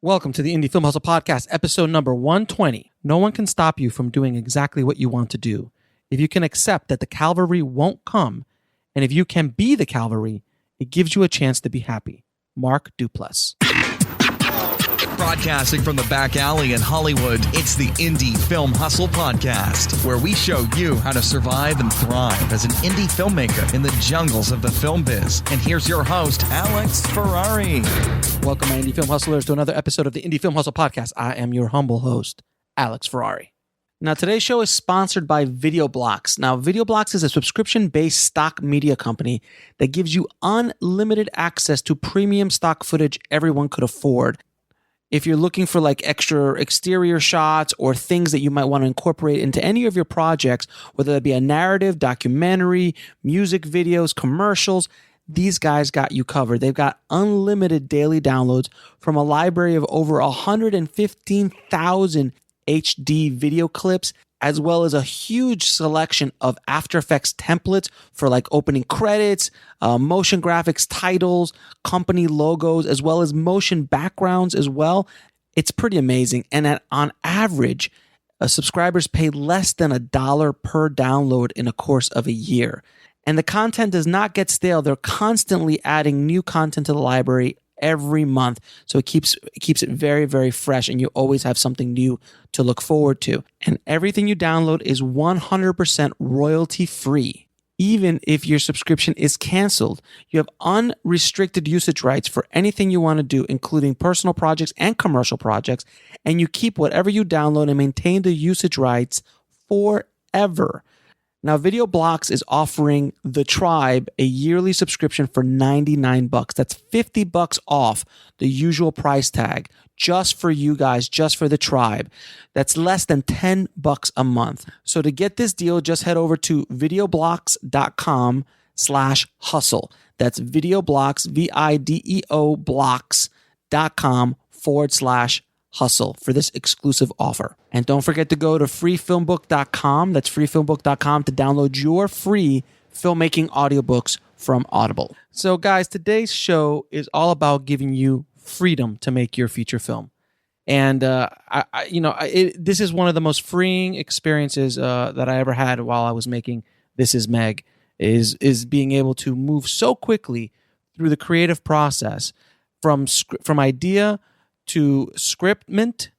Welcome to the Indie Film Hustle Podcast, episode number 120. No one can stop you from doing exactly what you want to do. If you can accept that the cavalry won't come, and if you can be the cavalry, it gives you a chance to be happy. Mark Duplass. Broadcasting from the back alley in Hollywood, it's the Indie Film Hustle Podcast, where we show you how to survive and thrive as an indie filmmaker in the jungles of the film biz. And here's your host, Alex Ferrari. Welcome, my Indie Film Hustlers, to another episode of the Indie Film Hustle Podcast. I am your humble host, Alex Ferrari. Now, today's show is sponsored by VideoBlocks. Now, VideoBlocks is a subscription-based stock media company that gives you unlimited access to premium stock footage everyone could afford. If you're looking for like extra exterior shots or things that you might want to incorporate into any of your projects, whether that be a narrative, documentary, music videos, commercials, these guys got you covered. They've got unlimited daily downloads from a library of over 115,000 HD video clips, as well as a huge selection of After Effects templates for like opening credits, motion graphics, titles, company logos, as well as motion backgrounds as well. It's pretty amazing. And on average, subscribers pay less than $1 per download in a course of a year. And the content does not get stale. They're constantly adding new content to the library every month. So it keeps it very, very fresh, and you always have something new to look forward to. And everything you download is 100% royalty free. Even if your subscription is canceled, you have unrestricted usage rights for anything you want to do, including personal projects and commercial projects. And you keep whatever you download and maintain the usage rights forever. Now, VideoBlocks is offering The Tribe a yearly subscription for $99. That's $50 off the usual price tag, just for you guys, just for The Tribe. That's less than $10 a month. So to get this deal, just head over to videoblocks.com/hustle. That's VideoBlocks, VIDEO blocks.com/hustle for this exclusive offer. And don't forget to go to freefilmbook.com. That's freefilmbook.com to download your free filmmaking audiobooks from Audible. So guys, today's show is all about giving you freedom to make your feature film. And this is one of the most freeing experiences that I ever had while I was making This Is Meg, is being able to move so quickly through the creative process from idea to scriptment,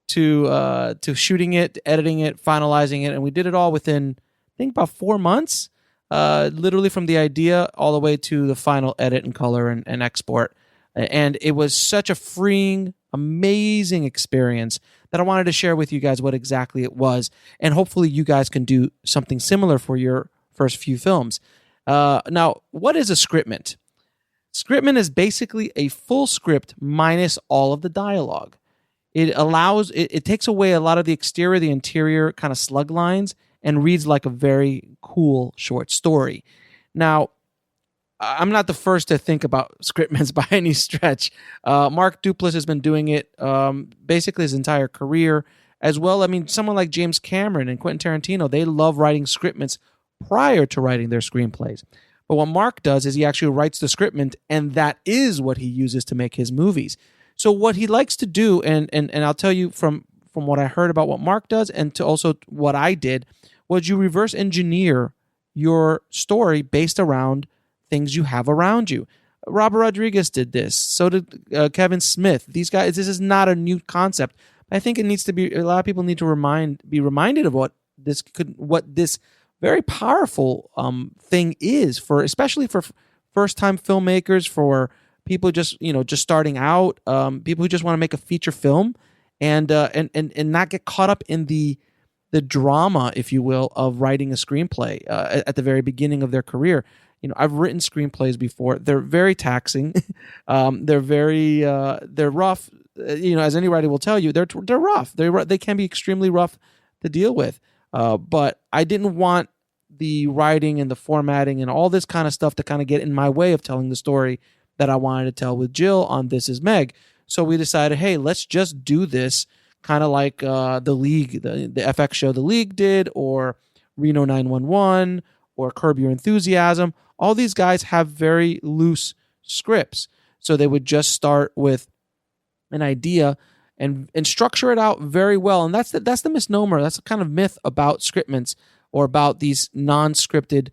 to shooting it, editing it, finalizing it, and we did it all within, I think, about 4 months. Literally from the idea all the way to the final edit and color and export. And it was such a freeing, amazing experience that I wanted to share with you guys what exactly it was, and hopefully you guys can do something similar for your first few films. Now, what is a scriptment? Scriptment is basically a full script minus all of the dialogue. It takes away a lot of the exterior, the interior kind of slug lines, and reads like a very cool short story. Now, I'm not the first to think about scriptments by any stretch. Mark Duplass has been doing it basically his entire career as well. I mean, someone like James Cameron and Quentin Tarantino, they love writing scriptments prior to writing their screenplays. But what Mark does is he actually writes the scriptment, and that is what he uses to make his movies. So what he likes to do, and I'll tell you from what I heard about what Mark does, and to also what I did, was you reverse engineer your story based around things you have around you. Robert Rodriguez did this. So did Kevin Smith. These guys, this is not a new concept. I think it needs to be, a lot of people need to be reminded of what this very powerful thing is, especially for first-time filmmakers, for people just starting out, people who just want to make a feature film and not get caught up in the drama, if you will, of writing a screenplay at the very beginning of their career. I've written screenplays before. They're very taxing. They're rough. As any writer will tell you, they're rough. They can be extremely rough to deal with. But I didn't want the writing and the formatting and all this kind of stuff to kind of get in my way of telling the story that I wanted to tell with Jill on This Is Meg. So we decided, hey, let's just do this kind of like The League, the FX show The League did, or Reno 911, or Curb Your Enthusiasm. All these guys have very loose scripts. So they would just start with an idea and structure it out very well. And that's the misnomer. That's the kind of myth about scriptments or about these non-scripted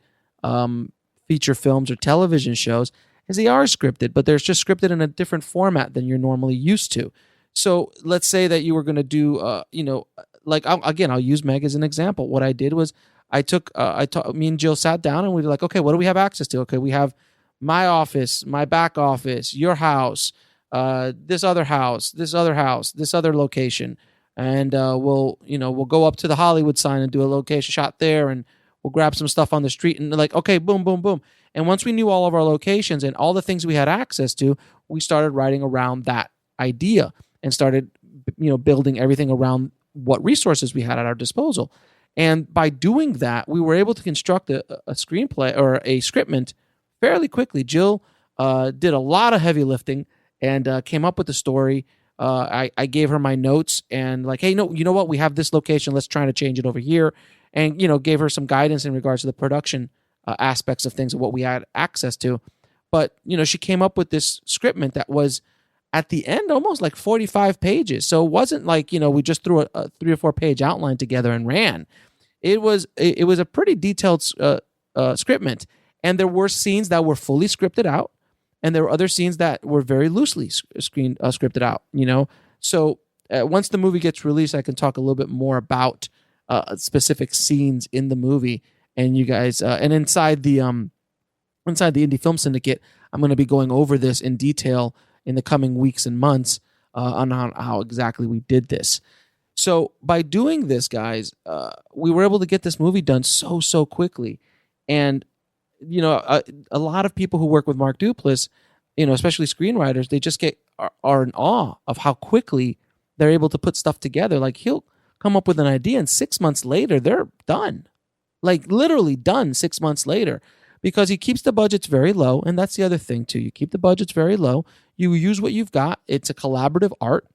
feature films or television shows, is they are scripted, but they're just scripted in a different format than you're normally used to. So let's say that you were going to do, I'll use Meg as an example. What I did was me and Jill sat down and we were like, okay, what do we have access to? Okay, we have my office, my back office, your house, this other house, this other location. And we'll go up to the Hollywood sign and do a location shot there, and we'll grab some stuff on the street and like, okay, boom, boom, boom. And once we knew all of our locations and all the things we had access to, we started writing around that idea and started, building everything around what resources we had at our disposal. And by doing that, we were able to construct a screenplay or a scriptment fairly quickly. Jill did a lot of heavy lifting and came up with the story. I gave her my notes and like, hey, no, you know what? We have this location. Let's try to change it over here. And, gave her some guidance in regards to the production aspects of things and what we had access to. But, she came up with this scriptment that was at the end almost like 45 pages. So it wasn't like, we just threw a 3 or 4 page outline together and ran. It was a pretty detailed scriptment. And there were scenes that were fully scripted out. And there were other scenes that were very loosely scripted out, So once the movie gets released, I can talk a little bit more about specific scenes in the movie. And you guys, and inside the Indie Film Syndicate, I'm going to be going over this in detail in the coming weeks and months on how exactly we did this. So by doing this, guys, we were able to get this movie done so quickly. And a lot of people who work with Mark Duplass, especially screenwriters, they just are in awe of how quickly they're able to put stuff together. Like he'll come up with an idea and 6 months later, they're done. Like literally done 6 months later, because he keeps the budgets very low. And that's the other thing too. You keep the budgets very low. You use what you've got. It's a collaborative art.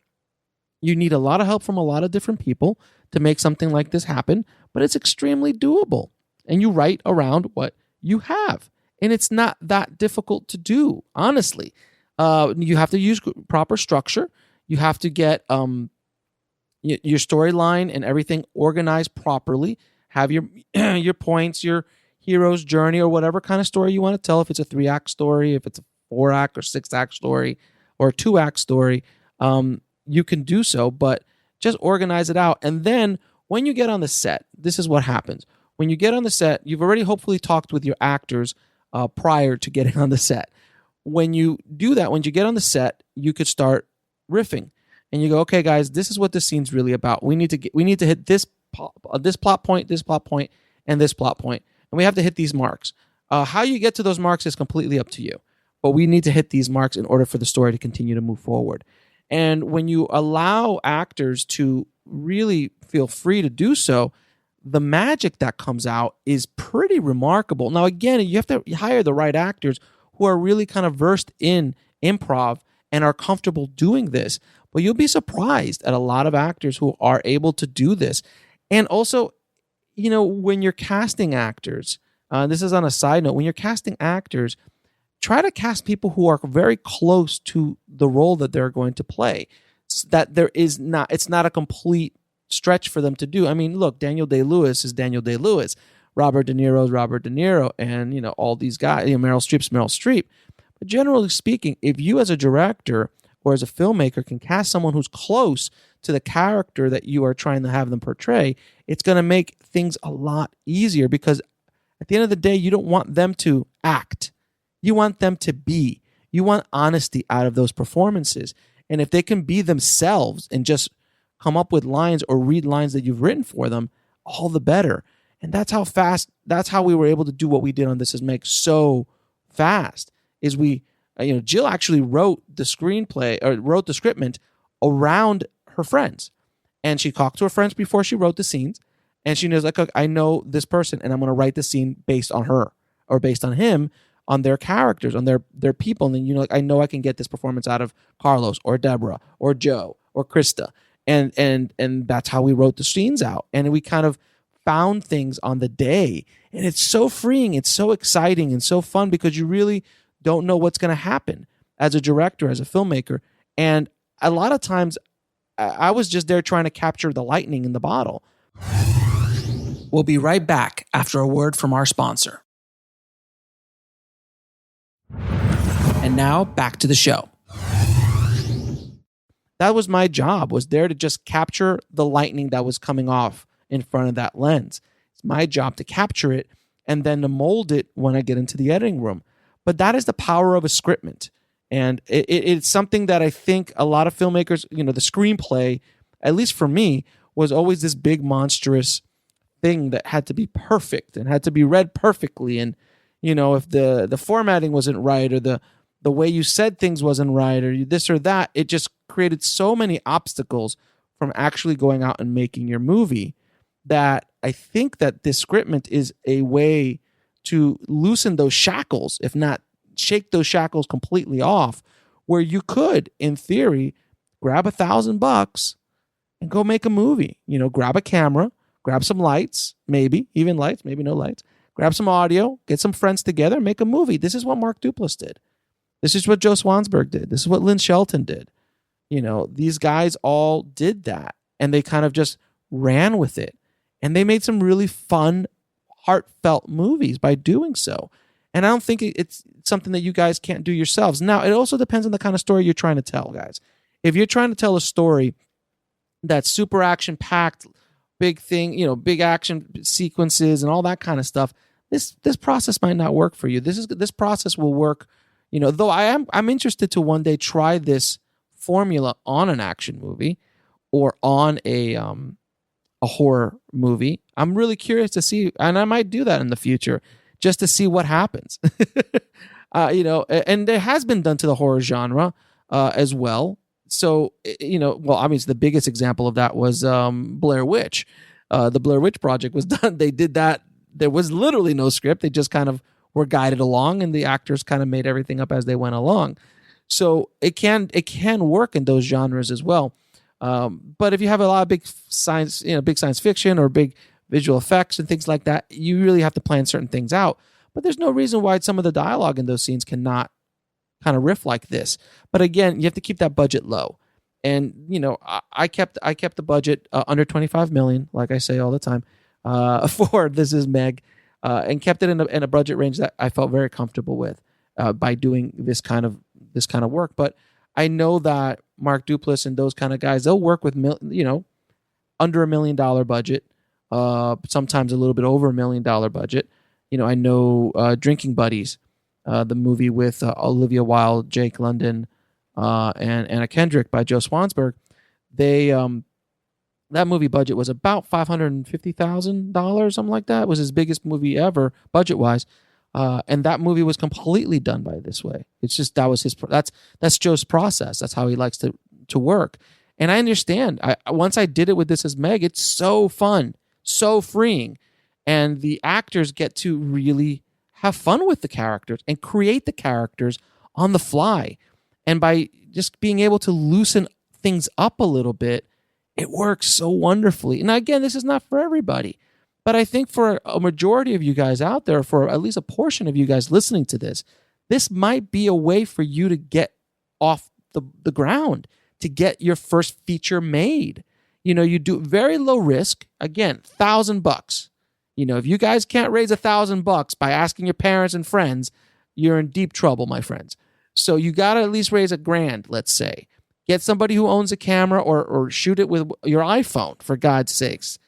You need a lot of help from a lot of different people to make something like this happen, but it's extremely doable. And you write around what you have. And it's not that difficult to do, honestly. You have to use proper structure. You have to get your storyline and everything organized properly. Have your points, your hero's journey, or whatever kind of story you want to tell. If it's a 3-act story, if it's a 4-act or 6-act story, or a 2-act story, you can do so, but just organize it out. And then when you get on the set, this is what happens. When you get on the set, you've already hopefully talked with your actors prior to getting on the set. When you do that, when you get on the set, you could start riffing, and you go, "Okay, guys, this is what this scene's really about. We need to hit this plot point, and this plot point, and we have to hit these marks. How you get to those marks is completely up to you, but we need to hit these marks in order for the story to continue to move forward." And when you allow actors to really feel free to do so, the magic that comes out is pretty remarkable. Now, again, you have to hire the right actors who are really kind of versed in improv and are comfortable doing this. But you'll be surprised at a lot of actors who are able to do this. And also, when you're casting actors, this is on a side note, when you're casting actors, try to cast people who are very close to the role that they're going to play. So that it's not a complete stretch for them to do. I mean, look, Daniel Day-Lewis is Daniel Day-Lewis. Robert De Niro is Robert De Niro. And, all these guys, Meryl Streep's Meryl Streep. But generally speaking, if you as a director or as a filmmaker can cast someone who's close to the character that you are trying to have them portray, it's going to make things a lot easier, because at the end of the day, you don't want them to act. You want them to be. You want honesty out of those performances. And if they can be themselves and just come up with lines or read lines that you've written for them, all the better. And that's how we were able to do what we did on This Is Meg so fast. Is Jill actually wrote the screenplay, or wrote the scriptment around her friends. And she talked to her friends before she wrote the scenes. And she knows, like, I know this person and I'm going to write the scene based on her or based on him, on their characters, on their people. And then, I know I can get this performance out of Carlos or Deborah or Joe or Krista. And that's how we wrote the scenes out. And we kind of found things on the day. And it's so freeing. It's so exciting and so fun, because you really don't know what's going to happen as a director, as a filmmaker. And a lot of times I was just there trying to capture the lightning in the bottle. We'll be right back after a word from our sponsor. And now back to the show. That was my job, was there to just capture the lightning that was coming off in front of that lens. It's my job to capture it and then to mold it when I get into the editing room. But that is the power of a scriptment. And it's something that I think a lot of filmmakers, the screenplay, at least for me, was always this big monstrous thing that had to be perfect and had to be read perfectly. And, if the formatting wasn't right or the way you said things wasn't right or this or that, it just created so many obstacles from actually going out and making your movie that I think that this scriptment is a way to loosen those shackles, if not shake those shackles completely off, where you could, in theory, grab $1,000 and go make a movie. Grab a camera, grab some lights, maybe even lights, maybe no lights, grab some audio, get some friends together, make a movie. This is what Mark Duplass did. This is what Joe Swanberg did. This is what Lynn Shelton did. These guys all did that, and they kind of just ran with it. And they made some really fun, heartfelt movies by doing so. And I don't think it's something that you guys can't do yourselves. Now, it also depends on the kind of story you're trying to tell, guys. If you're trying to tell a story that's super action-packed, big thing, big action sequences and all that kind of stuff, this process might not work for you. This process will work, though I'm interested to one day try this formula on an action movie or on a horror movie. I'm really curious to see, and I might do that in the future just to see what happens. And it has been done to the horror genre as well. So, obviously the biggest example of that was Blair Witch. The Blair Witch Project was done. They did that. There was literally no script. They just kind of were guided along, and the actors kind of made everything up as they went along. So it can work in those genres as well. But if you have a lot of big science fiction or big visual effects and things like that, you really have to plan certain things out. But there's no reason why some of the dialogue in those scenes cannot kind of riff like this. But again, you have to keep that budget low. And I kept the budget under $25 million, like I say all the time, for This Is Meg, and kept it in a budget range that I felt very comfortable with by doing this kind of work. But I know that Mark Duplass and those kind of guys, they'll work with under $1 million budget, sometimes a little bit over $1 million budget. I know Drinking Buddies, the movie with Olivia Wilde, Jake London, and Anna Kendrick by Joe Swanberg. That movie budget was about $550,000, something like that. It was his biggest movie ever, budget-wise. And that movie was completely done by this way. It's just that's Joe's process. That's how he likes to work. And I understand. Once I did it with This Is Meg, it's so fun, so freeing, and the actors get to really have fun with the characters and create the characters on the fly. And by just being able to loosen things up a little bit, it works so wonderfully. And again, this is not for everybody. But I think for a majority of you guys out there, for at least a portion of you guys listening to this, this might be a way for you to get off the ground, to get your first feature made. You do very low risk. Again, $1,000. If you guys can't raise $1,000 by asking your parents and friends, you're in deep trouble, my friends. So you got to at least raise $1,000, let's say. Get somebody who owns a camera or shoot it with your iPhone, for God's sakes.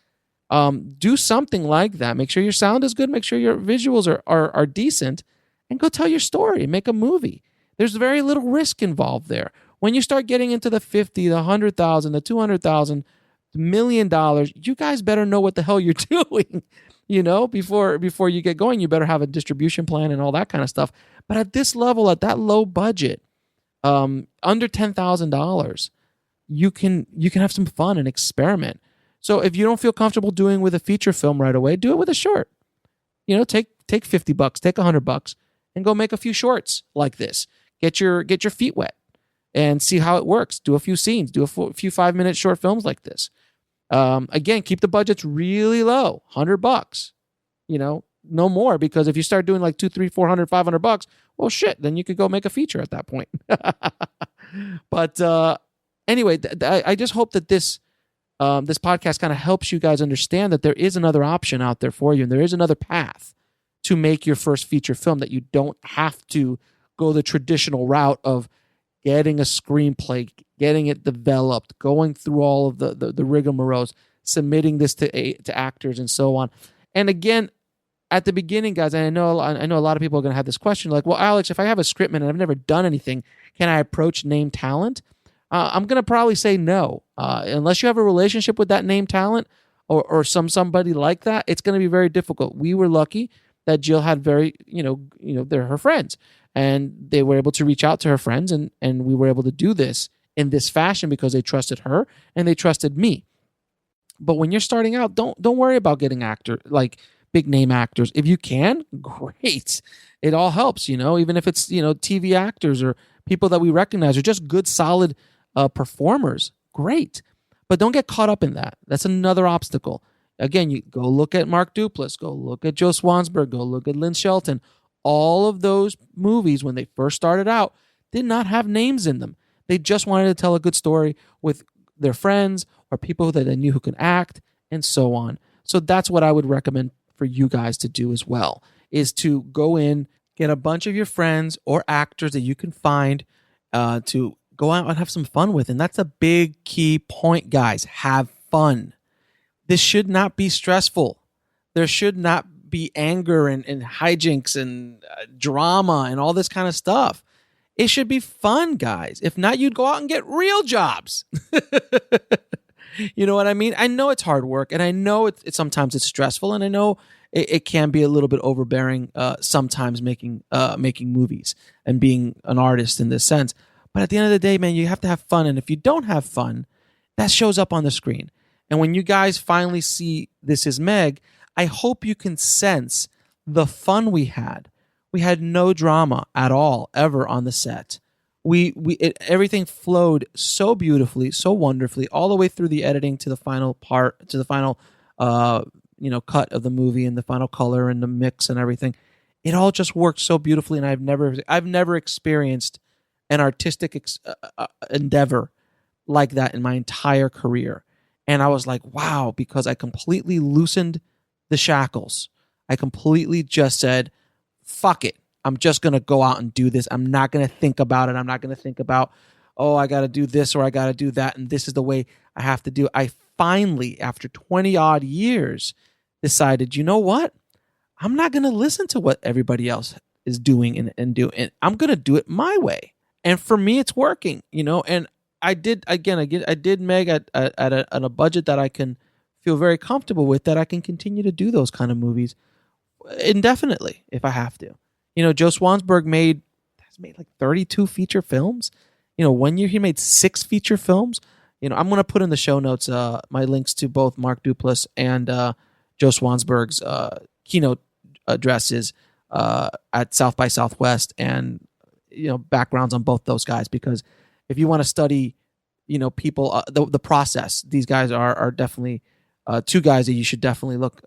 Do something like that. Make sure your sound is good. Make sure your visuals are decent, and go tell your story. Make a movie. There's very little risk involved there. When you start getting into the $50,000, the $100,000, the $200,000, the $1 million, you guys better know what the hell you're doing. Before you get going, you better have a distribution plan and all that kind of stuff. But at this level, at that low budget, under $10,000, you can have some fun and experiment. So if you don't feel comfortable doing with a feature film right away, do it with a short. Take $50, take $100, and go make a few shorts like this. Get your feet wet and see how it works. Do a few scenes. Do a few 5-minute short films like this. Again, keep the budgets really low, $100. No more, because if you start doing like $200, $300, $400, $500, well, shit, then you could go make a feature at that point. But anyway, I just hope that this podcast kind of helps you guys understand that there is another option out there for you, and there is another path to make your first feature film, that you don't have to go the traditional route of getting a screenplay, getting it developed, going through all of the rigmaroles, submitting this to actors and so on. And again, at the beginning, guys, I know a lot of people are going to have this question, like, well, Alex, if I have a scriptment and I've never done anything, can I approach named talent? I'm going to probably say no. Unless you have a relationship with that named talent or somebody like that, it's going to be very difficult. We were lucky that Jill had very, they're her friends, and they were able to reach out to her friends, and we were able to do this in this fashion because they trusted her and they trusted me. But when you're starting out, don't worry about getting big name actors. If you can, great. It all helps, even if it's, TV actors or people that we recognize or just good, solid performers. Great. But don't get caught up in that. That's another obstacle. Again, you go look at Mark Duplass, go look at Joe Swanberg, go look at Lynn Shelton. All of those movies, when they first started out, did not have names in them. They just wanted to tell a good story with their friends or people that they knew who could act and so on. So that's what I would recommend for you guys to do as well, is to go in, get a bunch of your friends or actors that you can find to go out and have some fun with. And that's a big key point, guys. Have fun. This should not be stressful. There should not be anger and hijinks and drama and all this kind of stuff. It should be fun, guys. If not, you'd go out and get real jobs. You know what I mean? I know it's hard work, and I know sometimes it's stressful, and I know it can be a little bit overbearing sometimes making movies and being an artist in this sense. But at the end of the day, man, you have to have fun. And if you don't have fun, that shows up on the screen. And when you guys finally see This Is Meg, I hope you can sense the fun we had. We had no drama at all, ever on the set. Everything flowed so beautifully, so wonderfully, all the way through the editing to the final part, to the final, cut of the movie and the final color and the mix and everything. It all just worked so beautifully, and I've never experienced an artistic endeavor like that in my entire career. And I was like, wow, because I completely loosened the shackles. I completely just said, fuck it. I'm just going to go out and do this. I'm not going to think about it. I'm not going to think about, oh, I got to do this or I got to do that, and this is the way I have to do it. I finally, after 20 odd years, decided, you know what? I'm not going to listen to what everybody else is doing and do. And I'm going to do it my way. And for me, it's working, and I did Meg at a budget that I can feel very comfortable with, that I can continue to do those kind of movies indefinitely if I have to. Joe Swanberg has made like 32 feature films. 1 year he made 6 feature films. I'm going to put in the show notes my links to both Mark Duplass and Joe Swanberg's keynote addresses at South by Southwest, and backgrounds on both those guys, because if you want to study people, the process, these guys are definitely two guys that you should definitely look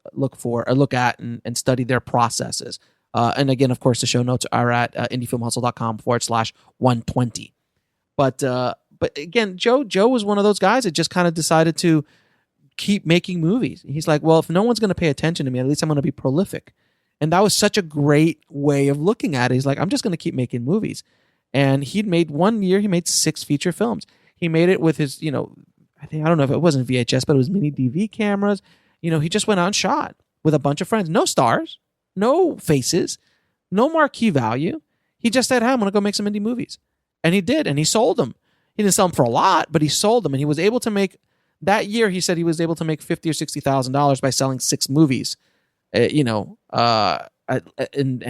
at and study their processes. And again, of course, the show notes are at indiefilmhustle.com/120. But again, Joe was one of those guys that just kind of decided to keep making movies. He's like, well, if no one's going to pay attention to me, at least I'm going to be prolific. And that was such a great way of looking at it. He's like, I'm just going to keep making movies. And he made 6 feature films. He made it with his, I don't know if it wasn't VHS, but it was mini DV cameras. He just went out and shot with a bunch of friends. No stars, no faces, no marquee value. He just said, hey, I'm going to go make some indie movies. And he did, and he sold them. He didn't sell them for a lot, but he sold them. And he was able to make, that year, he said he was able to make $50,000 or $60,000 by selling 6 movies, and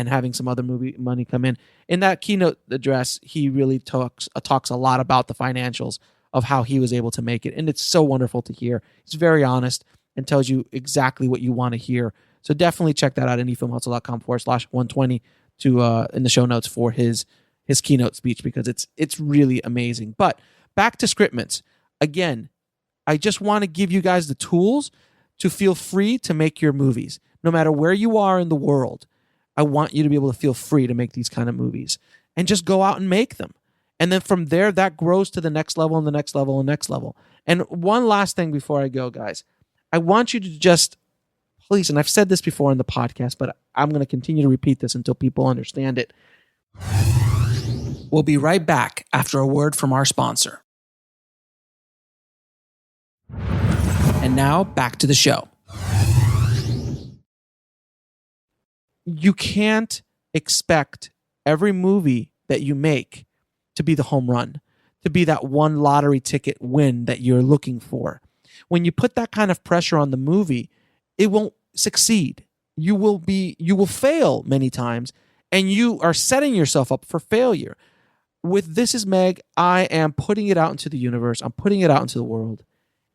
having some other movie money come in. In that keynote address, he really talks a lot about the financials of how he was able to make it. And it's so wonderful to hear. He's very honest and tells you exactly what you want to hear. So definitely check that out, indiefilmhustle.com/120 in the show notes for his keynote speech, because it's really amazing. But back to Scriptments. Again, I just want to give you guys the tools to feel free to make your movies. No matter where you are in the world, I want you to be able to feel free to make these kind of movies and just go out and make them. And then from there, that grows to the next level and the next level and next level. And one last thing before I go, guys, I want you to just, please, and I've said this before in the podcast, but I'm going to continue to repeat this until people understand it. We'll be right back after a word from our sponsor. And now back to the show. You can't expect every movie that you make to be the home run, to be that one lottery ticket win that you're looking for. When you put that kind of pressure on the movie, it won't succeed. You will fail many times, and you are setting yourself up for failure. With This Is Meg, I am putting it out into the universe. I'm putting it out into the world.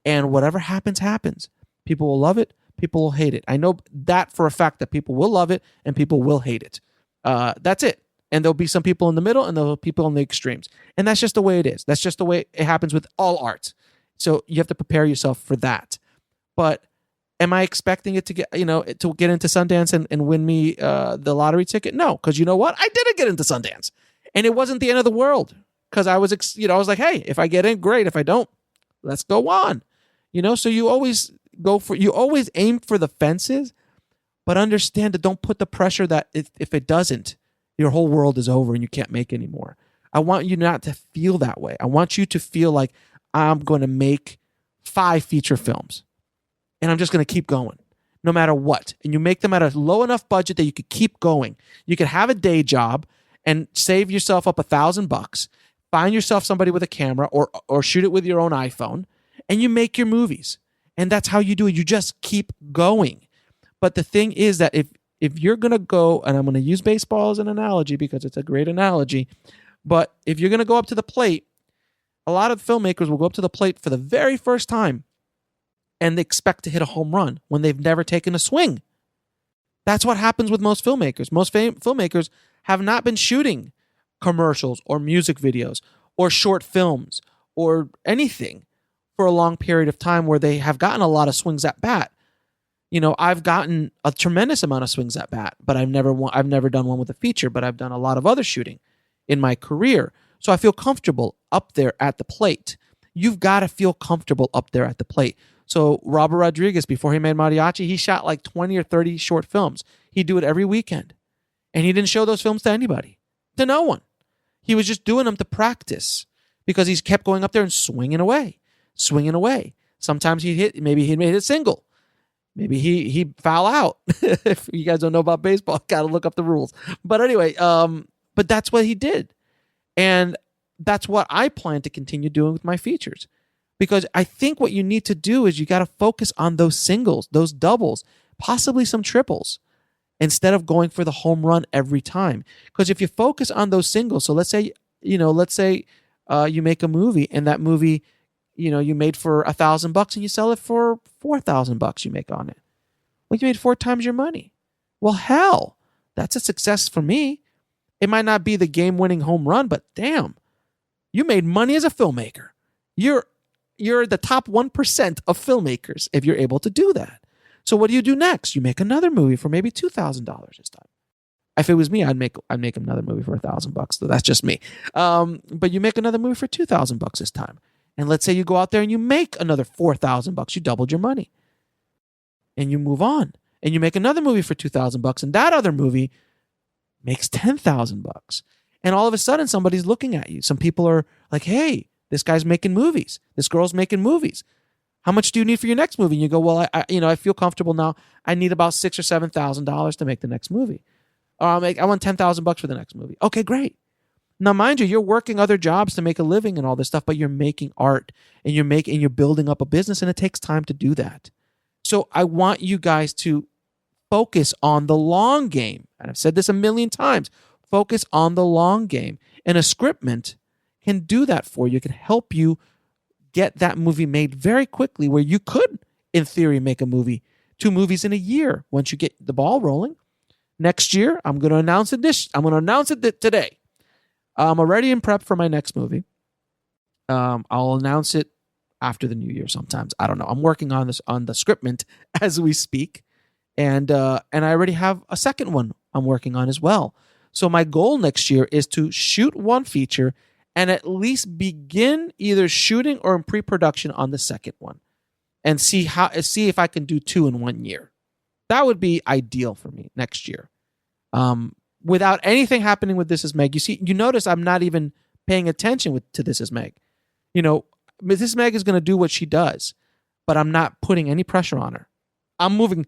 And whatever happens, happens. People will love it. People will hate it. I know that for a fact that people will love it and people will hate it. That's it. And there'll be some people in the middle and there'll be people in the extremes. And that's just the way it is. That's just the way it happens with all art. So you have to prepare yourself for that. But am I expecting it to get into Sundance and win me the lottery ticket? No, because you know what? I didn't get into Sundance. And it wasn't the end of the world. Because I was like, hey, if I get in, great. If I don't, let's go on. So you always aim for the fences, but understand that don't put the pressure that if it doesn't, your whole world is over and you can't make anymore. I want you not to feel that way. I want you to feel like I'm going to make 5 feature films and I'm just going to keep going no matter what. And you make them at a low enough budget that you could keep going. You could have a day job and save yourself up $1,000, find yourself somebody with a camera or shoot it with your own iPhone, and you make your movies. And that's how you do it. You just keep going. But the thing is that if you're going to go, and I'm going to use baseball as an analogy because it's a great analogy, but if you're going to go up to the plate, a lot of filmmakers will go up to the plate for the very first time and they expect to hit a home run when they've never taken a swing. That's what happens with most filmmakers. Most filmmakers have not been shooting commercials or music videos or short films or anything for a long period of time where they have gotten a lot of swings at bat. I've gotten a tremendous amount of swings at bat, but I've never done one with a feature, but I've done a lot of other shooting in my career. So I feel comfortable up there at the plate. You've got to feel comfortable up there at the plate. So Robert Rodriguez, before he made Mariachi, he shot like 20 or 30 short films. He'd do it every weekend. And he didn't show those films to anybody, to no one. He was just doing them to practice because he kept going up there and swinging away. Sometimes maybe he'd made it single. Maybe he'd foul out. If you guys don't know about baseball, got to look up the rules. But anyway, but that's what he did. And that's what I plan to continue doing with my features. Because I think what you need to do is you got to focus on those singles, those doubles, possibly some triples, instead of going for the home run every time. Because if you focus on those singles, so let's say you make a movie and that movie, you made for $1,000 and you sell it for $4,000 you make on it. Well, you made 4 times your money. Well, hell, that's a success for me. It might not be the game-winning home run, but damn, you made money as a filmmaker. You're the top 1% of filmmakers if you're able to do that. So what do you do next? You make another movie for maybe $2,000 this time. If it was me, I'd make another movie for $1,000. So that's just me. But you make another movie for $2,000 this time. And let's say you go out there and you make another $4,000. You doubled your money. And you move on. And you make another movie for $2,000. And that other movie makes $10,000. And all of a sudden, somebody's looking at you. Some people are like, hey, this guy's making movies. This girl's making movies. How much do you need for your next movie? And you go, well, I feel comfortable now. I need about $6,000 or $7,000 to make the next movie. Or I want $10,000 for the next movie. Okay, great. Now, mind you, you're working other jobs to make a living and all this stuff, but you're making art and you're building up a business, and it takes time to do that. So I want you guys to focus on the long game. And I've said this a million times. Focus on the long game. And a Scriptment can do that for you. It can help you get that movie made very quickly, where you could, in theory, make a movie, 2 movies in a year once you get the ball rolling. Next year, I'm going to announce it. I'm going to announce it today. I'm already in prep for my next movie. I'll announce it after the new year sometimes. I don't know. I'm working on the Scriptment as we speak. And I already have a second one I'm working on as well. So my goal next year is to shoot one feature and at least begin either shooting or in pre-production on the second one, and see if I can do 2 in 1 year. That would be ideal for me next year. Without anything happening with This Is Meg. You notice I'm not even paying attention to This Is Meg. This Is Meg is going to do what she does, but I'm not putting any pressure on her. I'm moving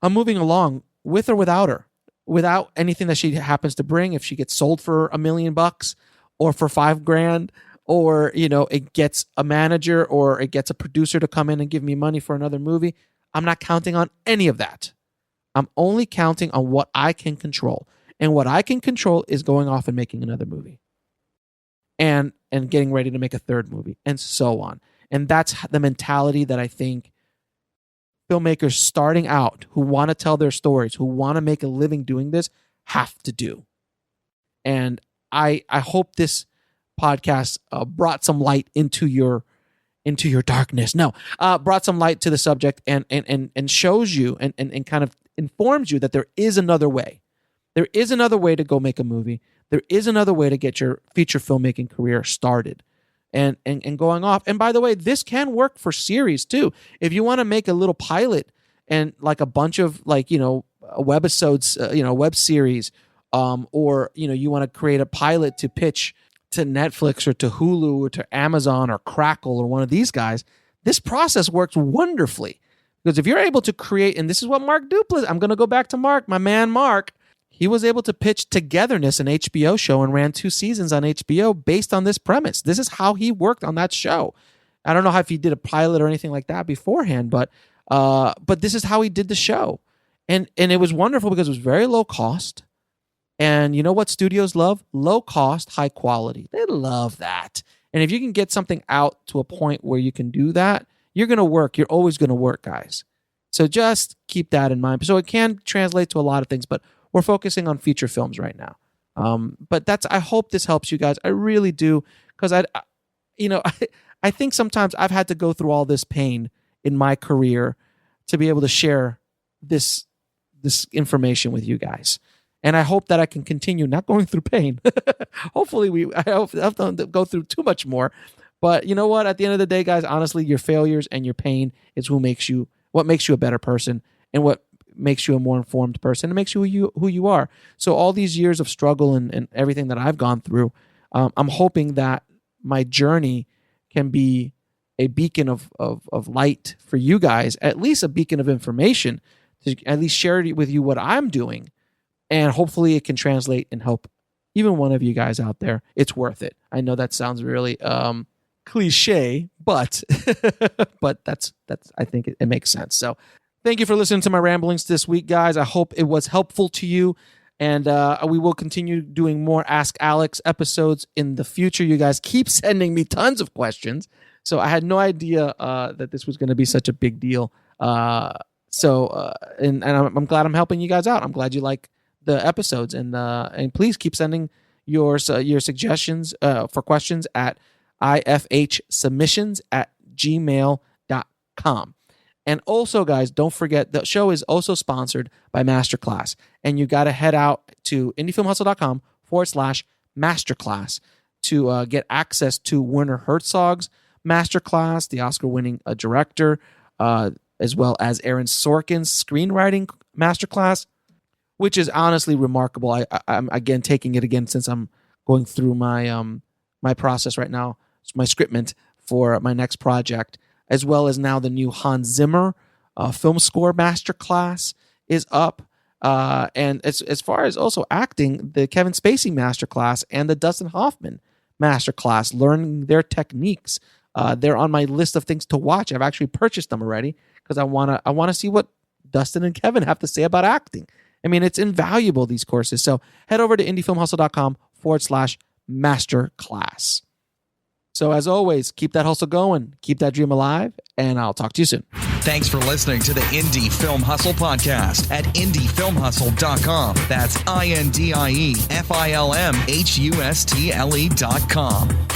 along with or without her, without anything that she happens to bring. If she gets sold for $1 million or for $5,000, or it gets a manager or it gets a producer to come in and give me money for another movie, I'm not counting on any of that. I'm only counting on what I can control. And what I can control is going off and making another movie. And getting ready to make a third movie, and so on. And that's the mentality that I think filmmakers starting out who want to tell their stories, who want to make a living doing this, have to do. And I hope this podcast brought some light into your darkness. No, brought some light to the subject and shows you and kind of informs you that there is another way. There is another way to go make a movie. There is another way to get your feature filmmaking career started and going off. And by the way, this can work for series too. If you want to make a little pilot and like a bunch of webisodes, web series, or you want to create a pilot to pitch to Netflix or to Hulu or to Amazon or Crackle or one of these guys, this process works wonderfully. Because if you're able to create, and this is what Mark Duplass, I'm going to go back to Mark, my man Mark, he was able to pitch Togetherness, an HBO show, and ran 2 seasons on HBO based on this premise. This is how he worked on that show. I don't know if he did a pilot or anything like that beforehand, but this is how he did the show. And it was wonderful because it was very low cost. And you know what studios love? Low cost, high quality. They love that. And if you can get something out to a point where you can do that, you're going to work. You're always going to work, guys. So just keep that in mind. So it can translate to a lot of things, but we're focusing on feature films right now. But I hope this helps you guys. I really do. Because I think sometimes I've had to go through all this pain in my career to be able to share this information with you guys. And I hope that I can continue not going through pain. Hopefully, I hope I don't go through too much more. But you know what? At the end of the day, guys, honestly, your failures and your pain is what makes you a better person, and what makes you a more informed person. It makes you who you are. So all these years of struggle and everything that I've gone through, I'm hoping that my journey can be a beacon of light for you guys, at least a beacon of information, to at least share with you what I'm doing. And hopefully it can translate and help even one of you guys out there. It's worth it. I know that sounds really cliche, but that's I think it makes sense. So thank you for listening to my ramblings this week, guys. I hope it was helpful to you. And we will continue doing more Ask Alex episodes in the future. You guys keep sending me tons of questions. So I had no idea that this was going to be such a big deal. And I'm glad I'm helping you guys out. I'm glad you like the episodes, and please keep sending your suggestions for questions at ifhsubmissions@gmail.com. And also, guys, don't forget the show is also sponsored by Masterclass, and you got to head out to indiefilmhustle.com/masterclass to get access to Werner Herzog's Masterclass, the Oscar-winning director, as well as Aaron Sorkin's Screenwriting Masterclass, which is honestly remarkable. I'm again taking it again since I'm going through my my process right now. It's my Scriptment for my next project, as well as now the new Hans Zimmer film score masterclass is up. And as far as also acting, the Kevin Spacey masterclass and the Dustin Hoffman masterclass, learning their techniques. They're on my list of things to watch. I've actually purchased them already because I wanna see what Dustin and Kevin have to say about acting. I mean, it's invaluable, these courses. So head over to indiefilmhustle.com/masterclass. So as always, keep that hustle going, keep that dream alive, and I'll talk to you soon. Thanks for listening to the Indie Film Hustle podcast at indiefilmhustle.com. That's INDIEFILMHUSTLE.com.